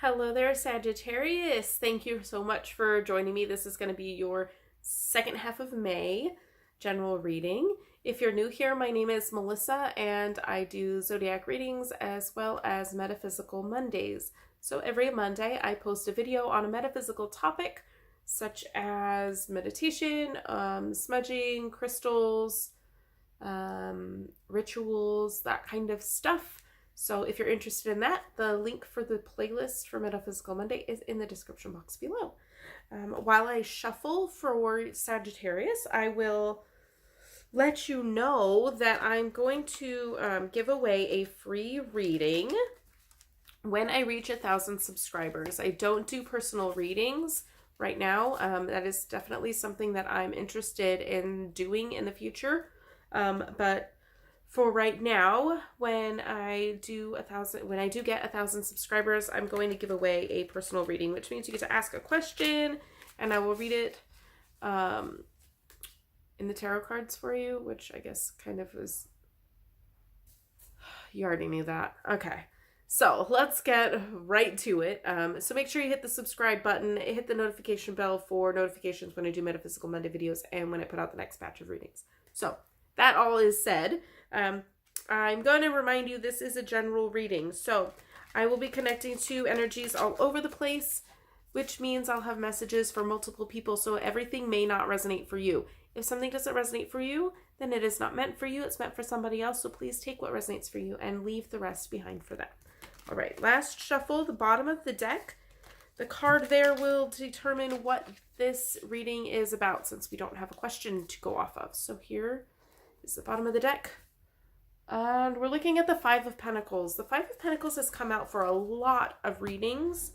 Hello there, Sagittarius. Thank you so much for joining me. This is going to be your second half of May general reading. If you're new here, my name is Melissa and I do zodiac readings as well as metaphysical Mondays. So every Monday I post a video on a metaphysical topic such as meditation, smudging, crystals, rituals, that kind of stuff. So if you're interested in that, the link for the playlist for Metaphysical Monday is in the description box below. While I shuffle for Sagittarius, I will let you know that I'm going to give away a free reading when I reach 1,000 subscribers. I don't do personal readings right now. That is definitely something that I'm interested in doing in the future. But for right now, when I do get 1,000 subscribers, I'm going to give away a personal reading, which means you get to ask a question and I will read it in the tarot cards for you, which I guess kind of was, you already knew that. Okay. So let's get right to it. So make sure you hit the subscribe button, hit the notification bell for notifications when I do Metaphysical Monday videos and when I put out the next batch of readings. So that all is said. I'm going to remind you this is a general reading. So I will be connecting to energies all over the place, which means I'll have messages for multiple people. So everything may not resonate for you. If something doesn't resonate for you, then it is not meant for you. It's meant for somebody else. So please take what resonates for you and leave the rest behind for that. All right, last shuffle, the bottom of the deck. The card there will determine what this reading is about since we don't have a question to go off of. So here is the bottom of the deck. And we're looking at the Five of Pentacles. The Five of Pentacles has come out for a lot of readings.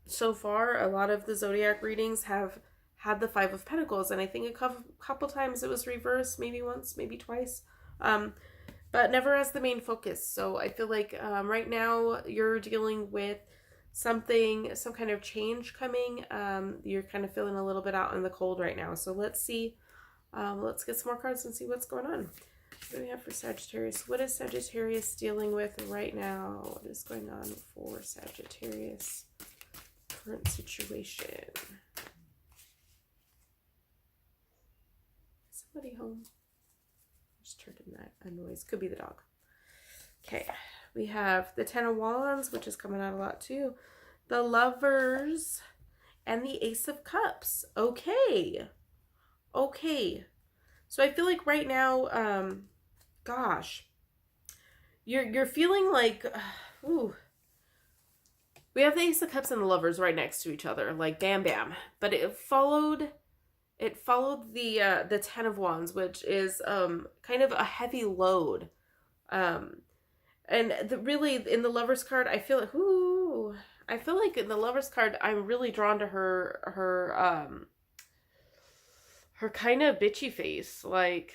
So far, a lot of the zodiac readings have had the Five of Pentacles. And I think a couple times it was reversed, maybe once, maybe twice. But never as the main focus. So I feel like right now you're dealing with some kind of change coming. You're kind of feeling a little bit out in the cold right now. So let's see. Let's get some more cards and see what's going on. What do we have for Sagittarius? What is Sagittarius dealing with right now? What is going on for Sagittarius? Current situation. Is somebody home? Just heard a noise. Could be the dog. Okay. We have the Ten of Wands, which is coming out a lot too. The Lovers and the Ace of Cups. Okay. Okay. So I feel like right now, gosh, you're feeling like, ooh. We have the Ace of Cups and the Lovers right next to each other, like bam, bam. But it followed the Ten of Wands, which is kind of a heavy load. And really in the Lovers card, I feel like, ooh, I feel like in the Lovers card, I'm really drawn to her kind of bitchy face. Like,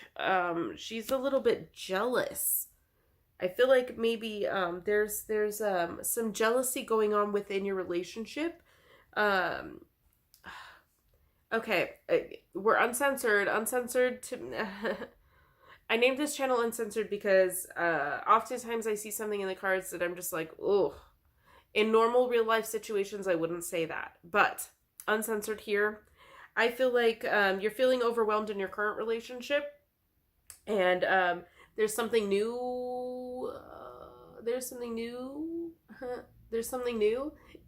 she's a little bit jealous. I feel like maybe there's some jealousy going on within your relationship. Okay, we're uncensored. Uncensored to... I named this channel Uncensored because oftentimes I see something in the cards that I'm just like, ugh. In normal real life situations, I wouldn't say that. But uncensored here. I feel like you're feeling overwhelmed in your current relationship, and there's something new. There's something new,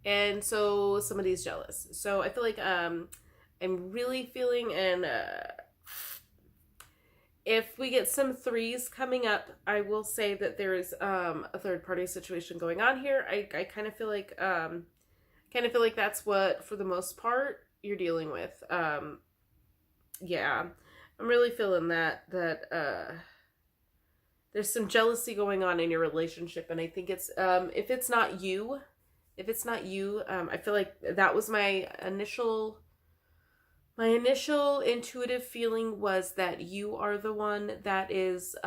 and so somebody's jealous. So I feel like I'm really feeling, and if we get some threes coming up, I will say that there is a third party situation going on here. I kind of feel like that's what, for the most part, you're dealing with. Yeah, I'm really feeling that there's some jealousy going on in your relationship, and I think it's if it's not you, I feel like that was my initial intuitive feeling, was that you are the one that is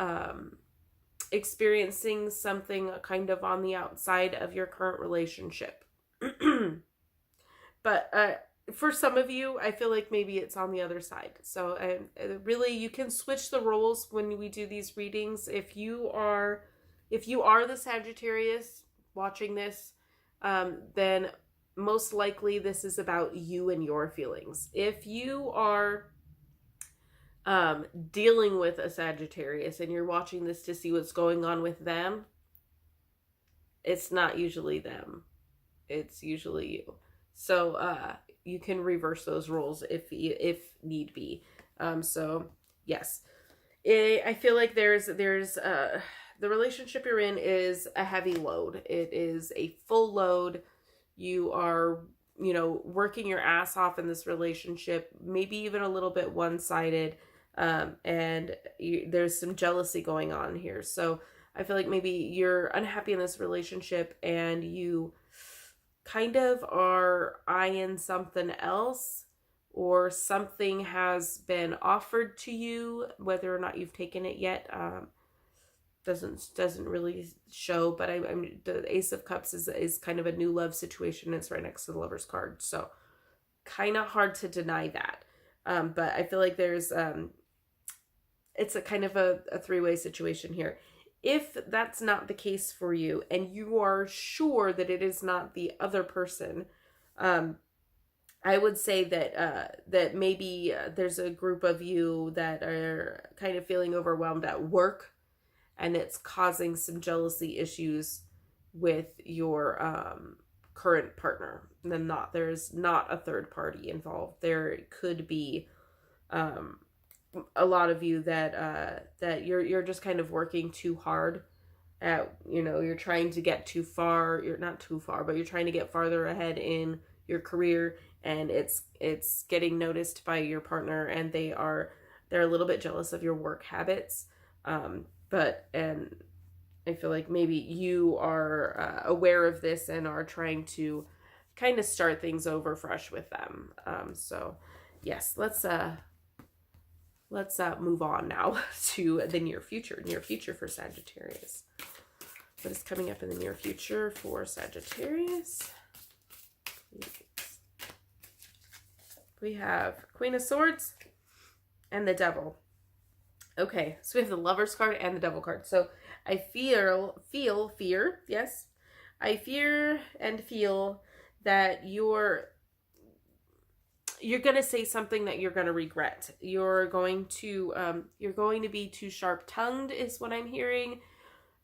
experiencing something kind of on the outside of your current relationship. But for some of you, I feel like maybe it's on the other side. So really, you can switch the roles when we do these readings. If you are the Sagittarius watching this, then most likely this is about you and your feelings. If you are dealing with a Sagittarius and you're watching this to see what's going on with them, it's not usually them. It's usually you. So you can reverse those roles if need be. So yes, I feel like there's the relationship you're in is a heavy load. It is a full load. You are, working your ass off in this relationship, maybe even a little bit one-sided, and there's some jealousy going on here. So I feel like maybe you're unhappy in this relationship and you kind of are eyeing something else, or something has been offered to you, whether or not you've taken it yet. Doesn't really show, but I'm the Ace of Cups is kind of a new love situation. It's right next to the Lover's card, so kind of hard to deny that. But I feel like there's it's a kind of a three-way situation here. If that's not the case for you, and you are sure that it is not the other person, I would say that maybe there's a group of you that are kind of feeling overwhelmed at work, and it's causing some jealousy issues with your current partner. And then there's not a third party involved. There could be a lot of you that you're just kind of working too hard at, you're trying to get too far. You're not too far, but you're trying to get farther ahead in your career, and it's getting noticed by your partner, and they're a little bit jealous of your work habits. And I feel like maybe you are aware of this and are trying to kind of start things over fresh with them. So yes, let's move on now to the near future. Near future for Sagittarius. What is coming up in the near future for Sagittarius? We have Queen of Swords and the Devil. Okay, so we have the Lover's card and the Devil card. So I feel fear. Yes, I fear and feel that you're going to say something that you're going to regret. You're going to be too sharp-tongued is what I'm hearing.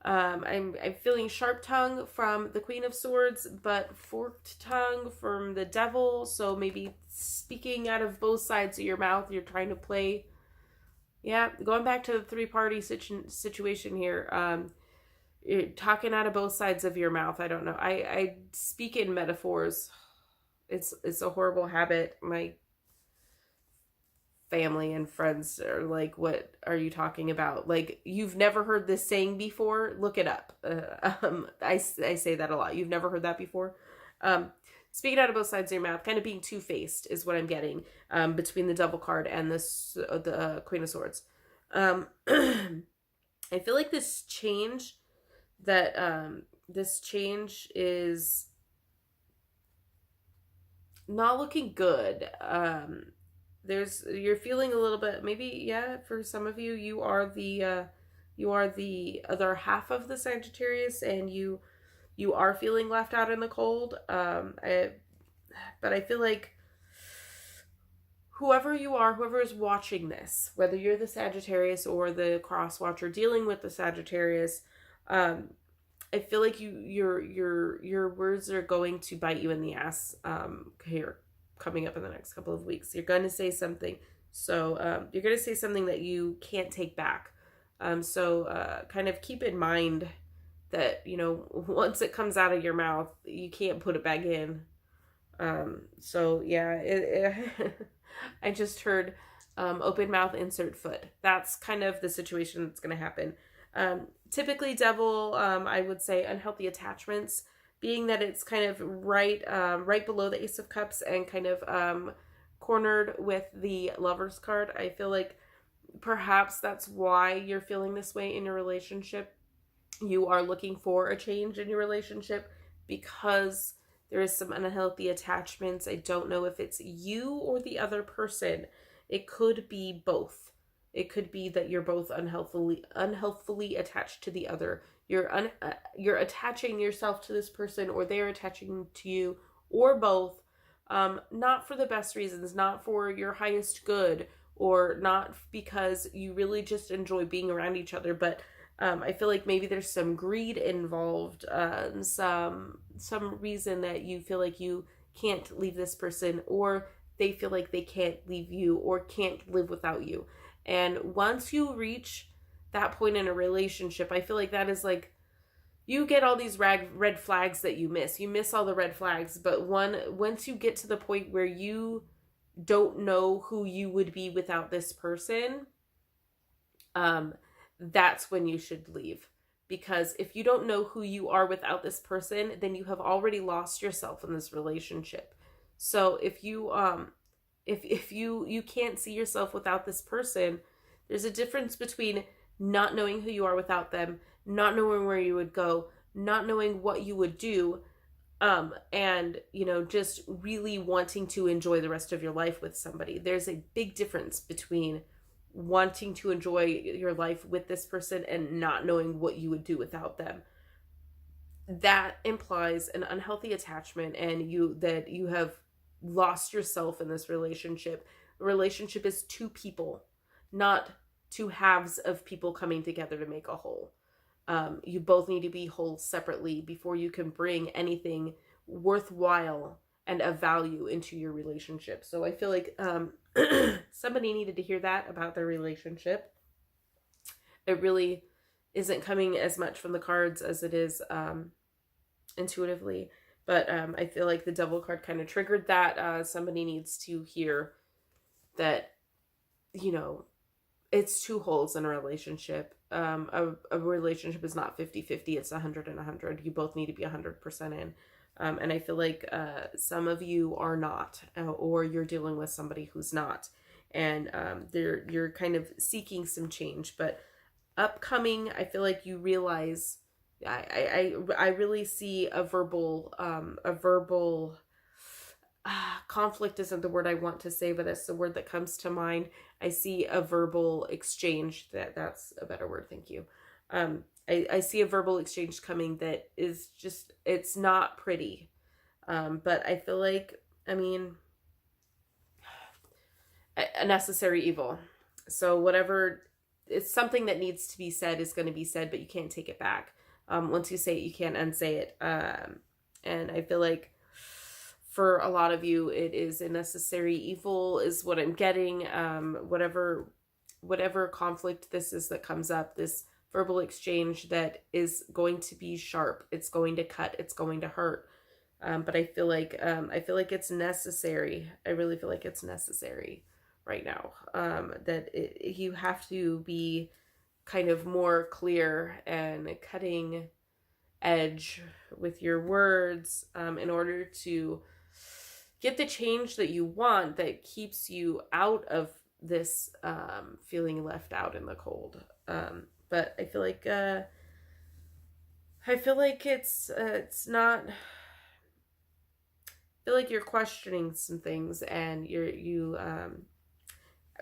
I'm feeling sharp tongue from the Queen of Swords, but forked tongue from the Devil. So maybe speaking out of both sides of your mouth. You're trying to play. Yeah, going back to the three-party situation here. You're talking out of both sides of your mouth. I don't know. I speak in metaphors. It's a horrible habit. My family and friends are like, what are you talking about? Like, you've never heard this saying before? Look it up. I say that a lot. You've never heard that before? Speaking out of both sides of your mouth, kind of being two-faced is what I'm getting between the Devil card and the Queen of Swords. I feel like this change is not looking good. You're feeling a little bit, maybe, yeah, for some of you, you are the other half of the Sagittarius, and you are feeling left out in the cold. But I feel like whoever you are, whoever is watching this, whether you're the Sagittarius or the cross watcher dealing with the Sagittarius, I feel like your words are going to bite you in the ass here coming up in the next couple of weeks. You're going to say something. So you're going to say something that you can't take back. So kind of keep in mind that, once it comes out of your mouth, you can't put it back in. So yeah, I just heard open mouth, insert foot. That's kind of the situation that's going to happen. Typically Devil, I would say unhealthy attachments, being that it's kind of right below the Ace of Cups and kind of cornered with the Lover's card. I feel like perhaps that's why you're feeling this way in your relationship. You are looking for a change in your relationship because there is some unhealthy attachments. I don't know if it's you or the other person. It could be both. It could be that you're both unhealthfully attached to the other. you're attaching yourself to this person, or they're attaching to you, or both, not for the best reasons, not for your highest good, or not because you really just enjoy being around each other, but I feel like maybe there's some greed involved, some reason that you feel like you can't leave this person, or they feel like they can't leave you or can't live without you. And once you reach that point in a relationship, I feel like that is like, you get all these red flags that you miss. You miss all the red flags, but once you get to the point where you don't know who you would be without this person, that's when you should leave. Because if you don't know who you are without this person, then you have already lost yourself in this relationship. So if you if you can't see yourself without this person, there's a difference between not knowing who you are without them, not knowing where you would go, not knowing what you would do, and just really wanting to enjoy the rest of your life with somebody. There's a big difference between wanting to enjoy your life with this person and not knowing what you would do without them. That implies an unhealthy attachment, and you have lost yourself in this relationship. A relationship is two people, not two halves of people coming together to make a whole. You both need to be whole separately before you can bring anything worthwhile and of value into your relationship. So I feel like somebody needed to hear that about their relationship. It really isn't coming as much from the cards as it is intuitively. But I feel like the Devil card kind of triggered that. Somebody needs to hear that, it's two holes in a relationship. A relationship is not 50-50. It's 100 and 100. You both need to be 100% in. And I feel like some of you are not, or you're dealing with somebody who's not. And you're kind of seeking some change. But upcoming, I feel like you realize, I really see a verbal conflict isn't the word I want to say, but that's the word that comes to mind. I see a verbal exchange. That's a better word. Thank you. I see a verbal exchange coming that is just, it's not pretty. But I feel like, a necessary evil. So whatever, it's something that needs to be said is going to be said, but you can't take it back. Once you say it, you can't unsay it. And I feel like for a lot of you, it is a necessary evil is what I'm getting. Whatever conflict this is that comes up, this verbal exchange that is going to be sharp. It's going to cut. It's going to hurt. But I feel like it's necessary. I really feel like it's necessary right now. You have to be kind of more clear and cutting edge with your words in order to get the change that you want that keeps you out of this feeling left out in the cold. But I feel like it's not. I feel like you're questioning some things, and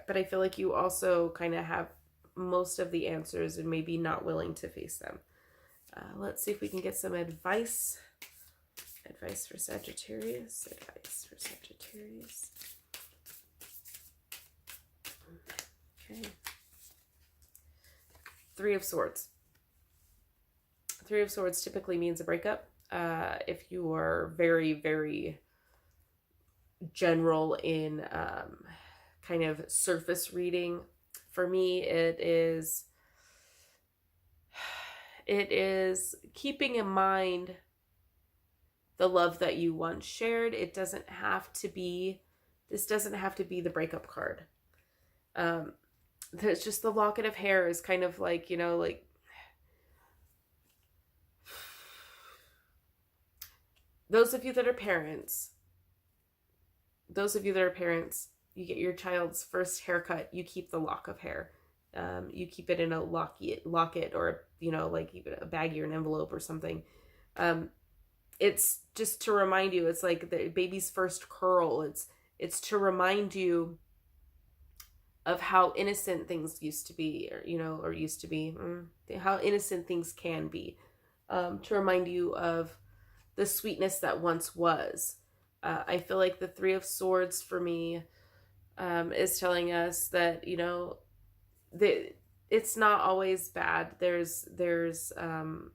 but I feel like you also kind of have most of the answers and maybe not willing to face them. Let's see if we can get some advice. Advice for Sagittarius. Advice for Sagittarius. Okay. Three of Swords. Three of Swords typically means a breakup. If you are very, very general in kind of surface reading, for me it is keeping in mind the love that you once shared. This doesn't have to be the breakup card. There's just the locket of hair is kind of like, those of you that are parents, you get your child's first haircut, you keep the lock of hair. You keep it in a locket or, like even a baggie or an envelope or something. It's just to remind you, it's like the baby's first curl. It's to remind you of how innocent things used to be, or, how innocent things can be, to remind you of the sweetness that once was. I feel like the Three of Swords for me is telling us that, it's not always bad. There's kind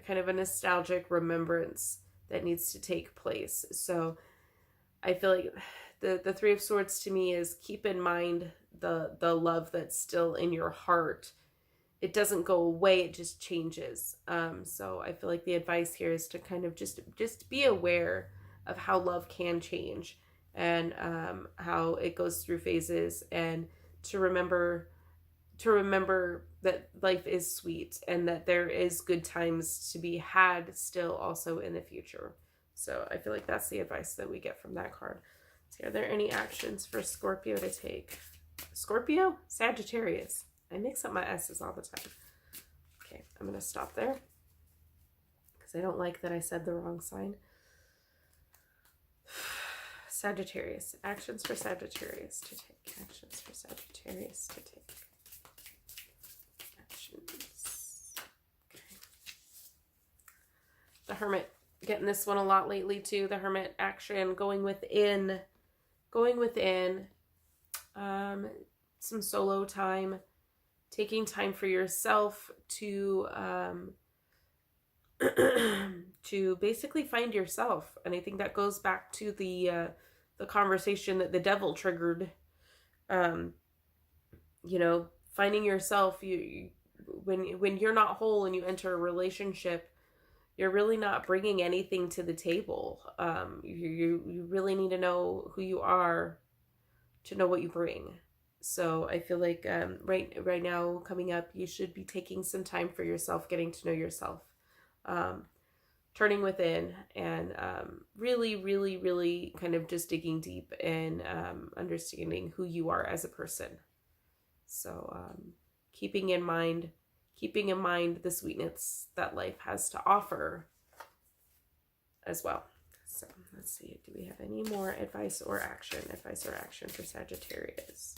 of a nostalgic remembrance that needs to take place. So I feel like the Three of Swords to me is, keep in mind the love that's still in your heart. It doesn't go away, it just changes. So I feel like the advice here is to kind of just be aware of how love can change, and how it goes through phases, and to remember that life is sweet, and that there is good times to be had still also in the future. So I feel like that's the advice that we get from that card. So are there any actions for Scorpio to take? Scorpio? Sagittarius. I mix up my S's all the time. Okay, I'm going to stop there because I don't like that I said the wrong sign. Sagittarius. Actions for Sagittarius to take. Actions for Sagittarius to take. Actions. Okay. The Hermit. Getting this one a lot lately too. The Hermit action. Going within. Some solo time. Taking time for yourself to to basically find yourself. And I think that goes back to the conversation that the devil triggered. Finding yourself. When you're not whole and you enter a relationship, you're really not bringing anything to the table. You really need to know who you are to know what you bring. So I feel like right now coming up, you should be taking some time for yourself, getting to know yourself, turning within, and really, really, really kind of just digging deep and understanding who you are as a person. So keeping in mind the sweetness that life has to offer as well. So let's see, do we have any more advice or action? Advice or action for Sagittarius.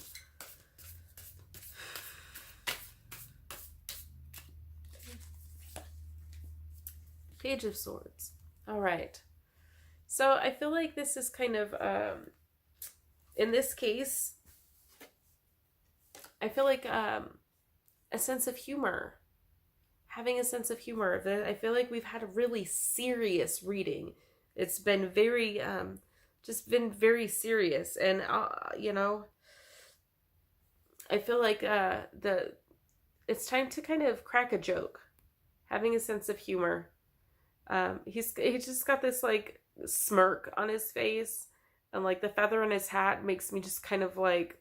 Page of Swords. All right. So I feel like this is kind of, in this case, I feel like a sense of humor. Having a sense of humor. I feel like we've had a really serious reading. It's been very, just been very serious. And, I feel like it's time to kind of crack a joke. Having a sense of humor. He just got this like smirk on his face, and like the feather in his hat makes me just kind of like,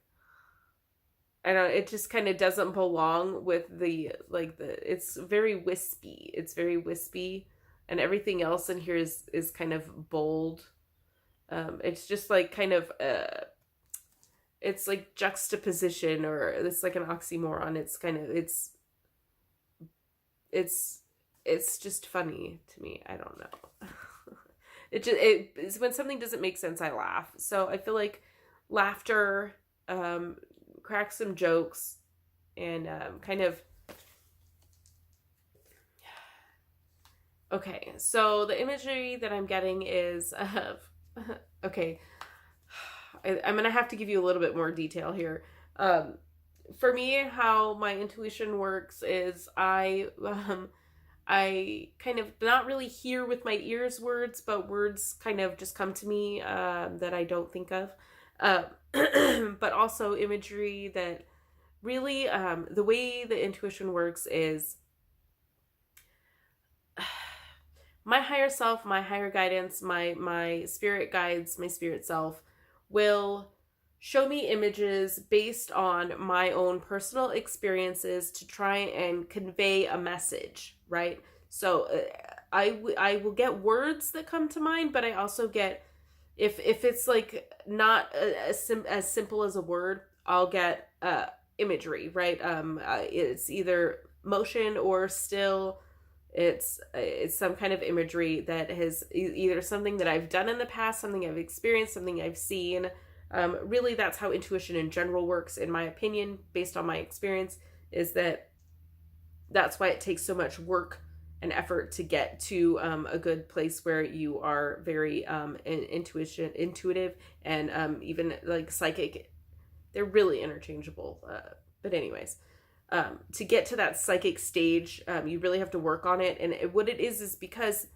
I don't know, it just kind of doesn't belong with it's very wispy. It's very wispy, and everything else in here is kind of bold. It's just like kind of, it's like juxtaposition, or it's like an oxymoron. It's kind of, it's just funny to me. I don't know. It's when something doesn't make sense, I laugh. So I feel like laughter, crack some jokes, and kind of. Okay, so the imagery that I'm getting is okay. I'm gonna have to give you a little bit more detail here. For me, how my intuition works is I kind of not really hear with my ears words, but words kind of just come to me that I don't think of. But also imagery that really, the way the intuition works is my higher self, my higher guidance, my spirit guides, my spirit self will show me images based on my own personal experiences to try and convey a message, right? So I will get words that come to mind, but I also get, if it's like not as simple as a word, I'll get imagery, right? It's either motion or still. It's some kind of imagery that has either something that I've done in the past, something I've experienced, something I've seen. Really, that's how intuition in general works, in my opinion, based on my experience, is that's why it takes so much work and effort to get to a good place where you are very intuitive, and even like psychic. They're really interchangeable. But anyways, to get to that psychic stage, you really have to work on it. And what it is because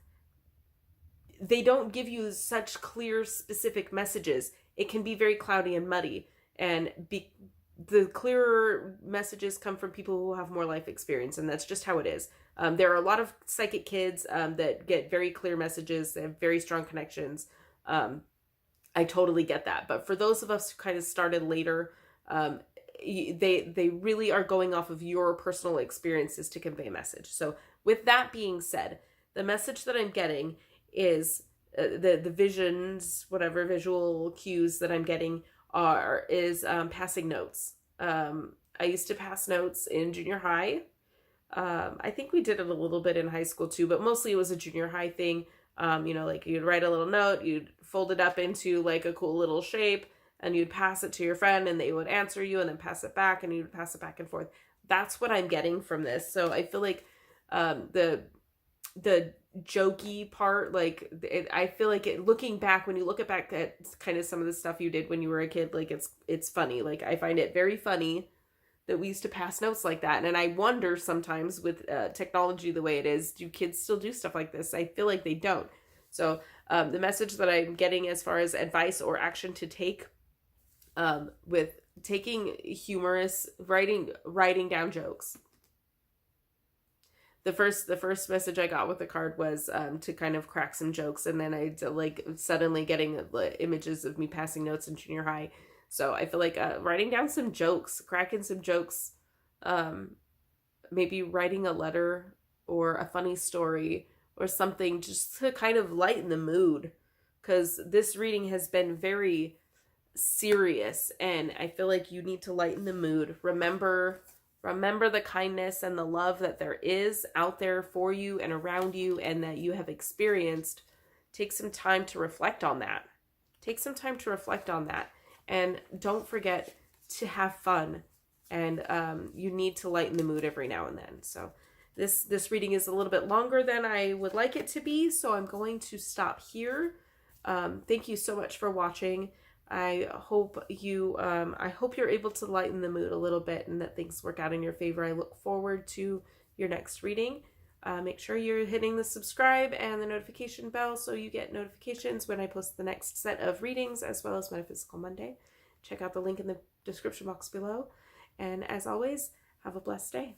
they don't give you such clear, specific messages. It can be very cloudy and muddy. And the clearer messages come from people who have more life experience. And that's just how it is. There are a lot of psychic kids that get very clear messages. They have very strong connections. I totally get that. But for those of us who kind of started later, they really are going off of your personal experiences to convey a message. So with that being said, the message that I'm getting is the visions, whatever visual cues that I'm getting is passing notes. I used to pass notes in junior high. I think we did it a little bit in high school too, but mostly it was a junior high thing. Like you'd write a little note, you'd fold it up into like a cool little shape, and you'd pass it to your friend, and they would answer you, and then pass it back, and you'd pass it back and forth. That's what I'm getting from this. So I feel like the jokey part, I feel like looking back, when you look back at kind of some of the stuff you did when you were a kid, like it's funny. Like I find it very funny that we used to pass notes like that. And I wonder sometimes with technology the way it is, do kids still do stuff like this? I feel like they don't. So the message that I'm getting as far as advice or action to take with taking humorous, writing down jokes. The first message I got with the card was to kind of crack some jokes, and then I like suddenly getting images of me passing notes in junior high. So I feel like writing down some jokes, cracking some jokes, maybe writing a letter or a funny story or something just to kind of lighten the mood, because this reading has been very serious, and I feel like you need to lighten the mood. Remember the kindness and the love that there is out there for you and around you, and that you have experienced. Take some time to reflect on that. And don't forget to have fun. And you need to lighten the mood every now and then. So this reading is a little bit longer than I would like it to be, so I'm going to stop here. Thank you so much for watching. I hope you're able to lighten the mood a little bit and that things work out in your favor. I look forward to your next reading. Make sure you're hitting the subscribe and the notification bell so you get notifications when I post the next set of readings, as well as Metaphysical Monday. Check out the link in the description box below. And as always, have a blessed day.